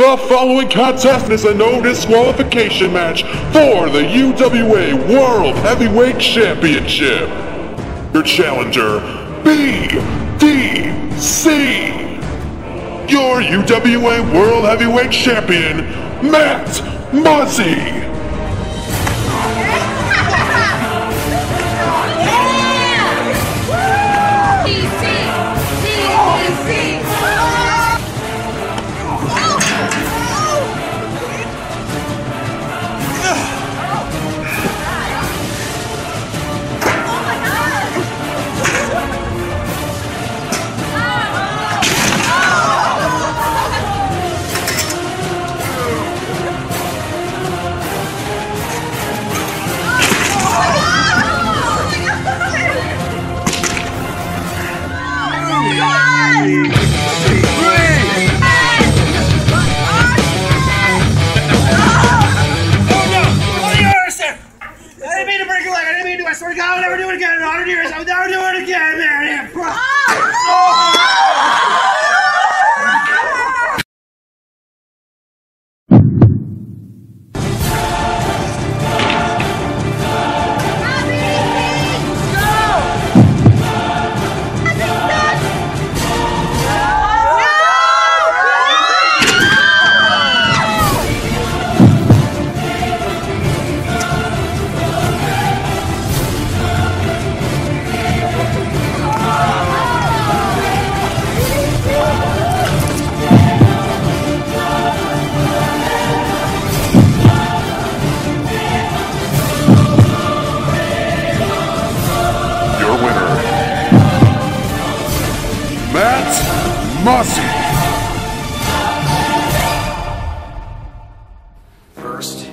The following contest is a no disqualification match for the UWA World Heavyweight Championship. Your challenger, BDC. Your UWA World Heavyweight Champion, Matt Muzzy. I swear to God, I'll never do it again in 100 years. I'll never do it again, man. Matt Muzzy. First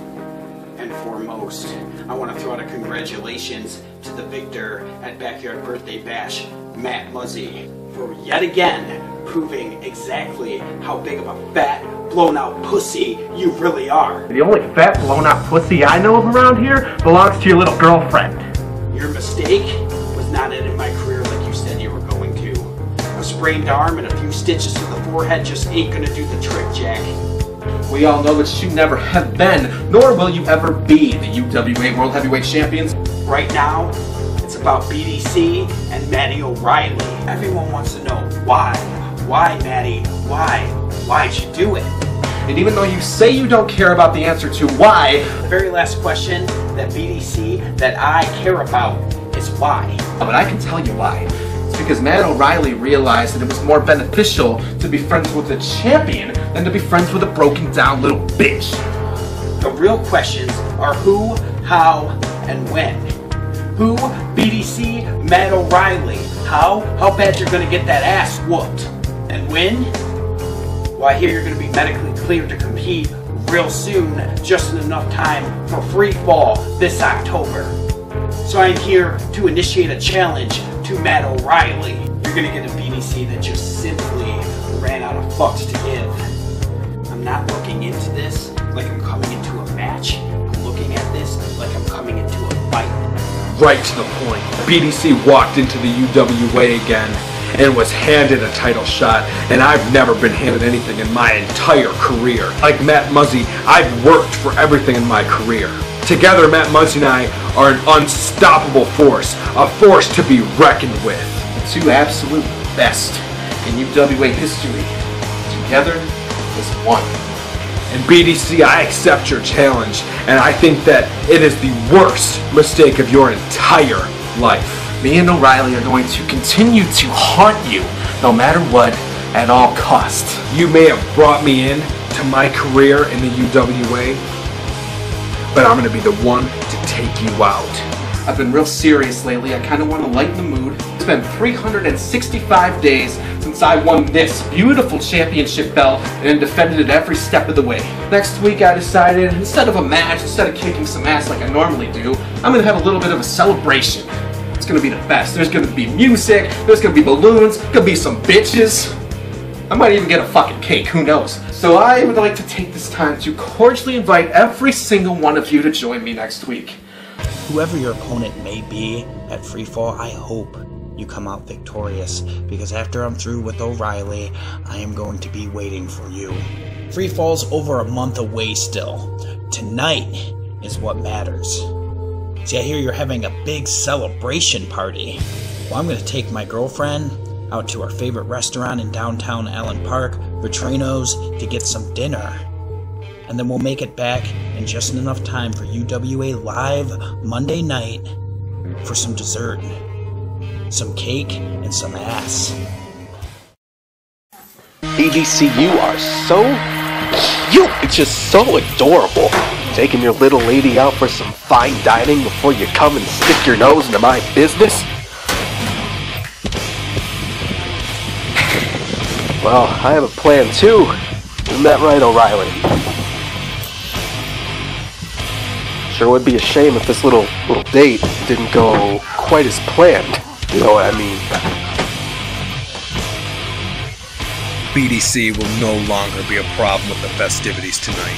and foremost, I want to throw out a congratulations to the victor at Backyard Birthday Bash, Matt Muzzy, for yet again proving exactly how big of a fat, blown out pussy you really are. The only fat, blown out pussy I know of around here belongs to your little girlfriend. Your mistake was not ending my career like you said you were going to. A sprained arm and a few stitches to the forehead just ain't gonna do the trick, Jack. We all know that you never have been, nor will you ever be, the UWA World Heavyweight Champions. Right now, it's about BDC and Matty O'Reilly. Everyone wants to know why. Why, Matty? Why? Why'd you do it? And even though you say you don't care about the answer to why, The very last question that BDC, that I care about, is why. but I can tell you why. It's because Matt O'Reilly realized that it was more beneficial to be friends with a champion than to be friends with a broken down little bitch. The real questions are who, how, and when. Who? BDC, Matt O'Reilly. How bad you're gonna get that ass whooped. And when? Well, I hear you're gonna be medically cleared to compete real soon, just in enough time for free fall this October. So I'm here to initiate a challenge to Matt O'Reilly. You're gonna get a BDC that just simply ran out of fucks to give. I'm not looking into this like I'm coming into a match. I'm looking at this like I'm coming into a fight. Right to the point. BDC walked into the UWA again and was handed a title shot, and I've never been handed anything in my entire career. Like Matt Muzzy, I've worked for everything in my career. Together, Matt Muzzy and I are an unstoppable force, a force to be reckoned with. The two absolute best in UWA history, together as one. And BDC, I accept your challenge, and I think that it is the worst mistake of your entire life. Me and O'Reilly are going to continue to haunt you, no matter what, at all costs. You may have brought me in to my career in the UWA, but I'm going to be the one to take you out. I've been real serious lately. I kind of want to lighten the mood. It's been 365 days since I won this beautiful championship belt and defended it every step of the way. Next week I decided, instead of a match, instead of kicking some ass like I normally do, I'm going to have a little bit of a celebration. It's going to be the best. There's going to be music, there's going to be balloons, going to be some bitches. I might even get a fucking cake, who knows. So I would like to take this time to cordially invite every single one of you to join me next week. Whoever your opponent may be at Freefall, I hope you come out victorious, because after I'm through with O'Reilly, I am going to be waiting for you. Free Fall's over a month away still. Tonight is what matters. See, I hear you're having a big celebration party. Well, I'm gonna take my girlfriend out to our favorite restaurant in downtown Allen Park, Vitrino's, to get some dinner. And then we'll make it back in just enough time for UWA Live Monday night for some dessert, some cake, and some ass. BDC, you are so cute. It's just so adorable. Taking your little lady out for some fine dining before you come and stick your nose into my business? Well, I have a plan too. Isn't that right, O'Reilly? Sure would be a shame if this little date didn't go quite as planned. You know what I mean? BDC will no longer be a problem with the festivities tonight.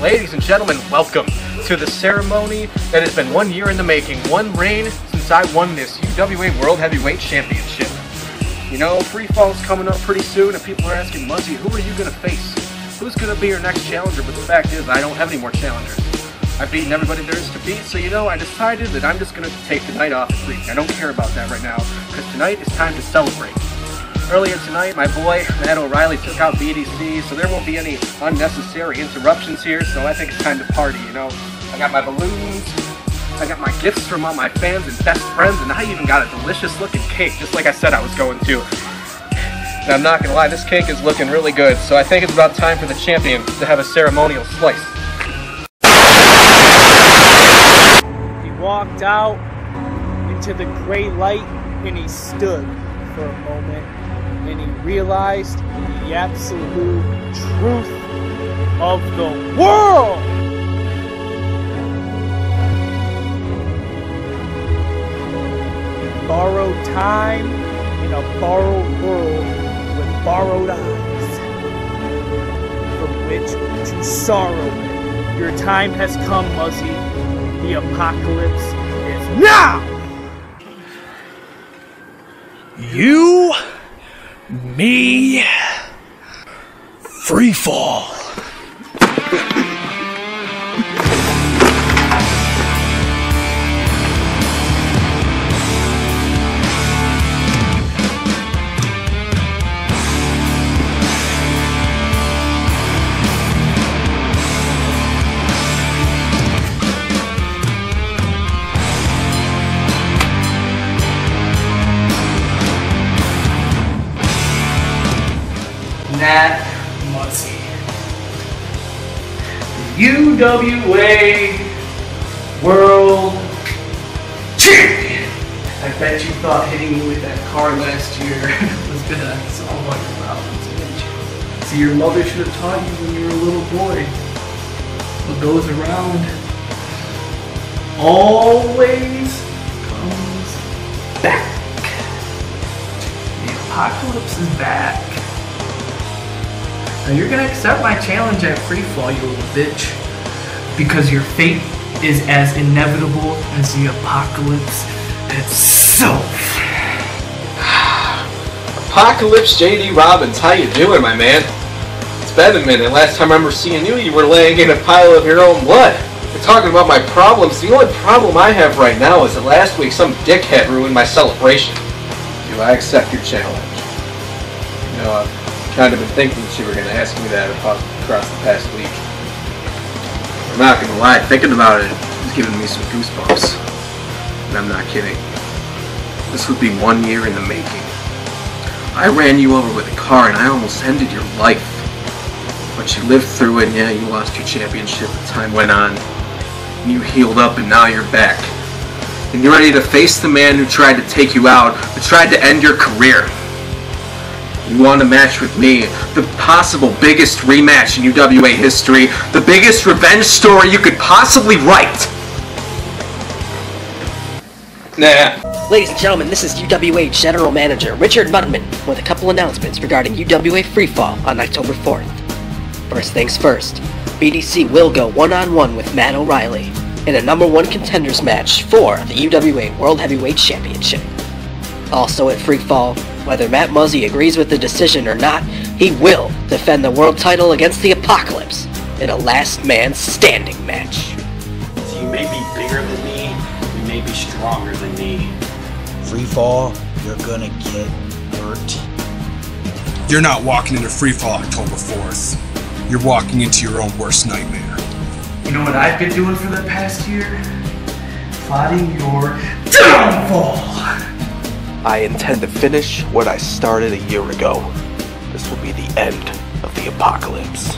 Ladies and gentlemen, welcome to the ceremony that has been 1 year in the making. One reign since I won this UWA World Heavyweight Championship. You know, Free Fall's coming up pretty soon, and people are asking, Muzzy, who are you going to face? Who's going to be your next challenger? But the fact is, I don't have any more challengers. I've beaten everybody there is to beat, so you know, I decided that I'm just going to take the night off and sleep. I don't care about that right now, because tonight is time to celebrate. Earlier tonight, my boy, Matt O'Reilly, took out BDC, so there won't be any unnecessary interruptions here, so I think it's time to party, you know. I got my balloons, I got my gifts from all my fans and best friends, and I even got a delicious looking cake, just like I said I was going to. And I'm not gonna lie, this cake is looking really good, so I think it's about time for the champion to have a ceremonial slice. He walked out into the gray light and he stood for a moment and he realized the absolute truth of the world. Borrowed time in a borrowed world with borrowed eyes, from which to sorrow. Your time has come, Muzzy. The apocalypse is now! You, me, Free Fall. Matt Muzzy, UWA World Champion. I bet you thought hitting me with that car last year was gonna solve all your problems, didn't you? See, your mother should have taught you when you were a little boy. What goes around always comes back. The apocalypse is back. Now you're gonna accept my challenge at Free Fall, you little bitch, because your fate is as inevitable as the apocalypse itself. Apocalypse JD Robbins, how you doing, my man? It's been a minute. Last time I remember seeing you, you were laying in a pile of your own blood. You're talking about my problems. The only problem I have right now is that last week some dickhead ruined my celebration. Do I accept your challenge? You know, I've kind of been thinking that you were going to ask me that across the past week. I'm not going to lie, thinking about it is giving me some goosebumps. And I'm not kidding. This would be 1 year in the making. I ran you over with a car and I almost ended your life. But you lived through it and yeah, you lost your championship as time went on. And you healed up and now you're back. And you're ready to face the man who tried to take you out, who tried to end your career. You want a match with me, the possible biggest rematch in UWA history, the biggest revenge story you could possibly write. Nah. Ladies and gentlemen, this is UWA General Manager Richard Mudman with a couple announcements regarding UWA Freefall on October 4th. First things first, BDC will go one-on-one with Matt O'Reilly. in a #1 contenders match for the UWA World Heavyweight Championship. Also at Freefall, whether Matt Muzzy agrees with the decision or not, he will defend the world title against the Apocalypse in a last man standing match. So you may be bigger than me, you may be stronger than me. Freefall, you're gonna get hurt. You're not walking into Freefall October 4th. You're walking into your own worst nightmare. You know what I've been doing for the past year? Plotting your downfall! I intend to finish what I started a year ago. This will be the end of the Apocalypse.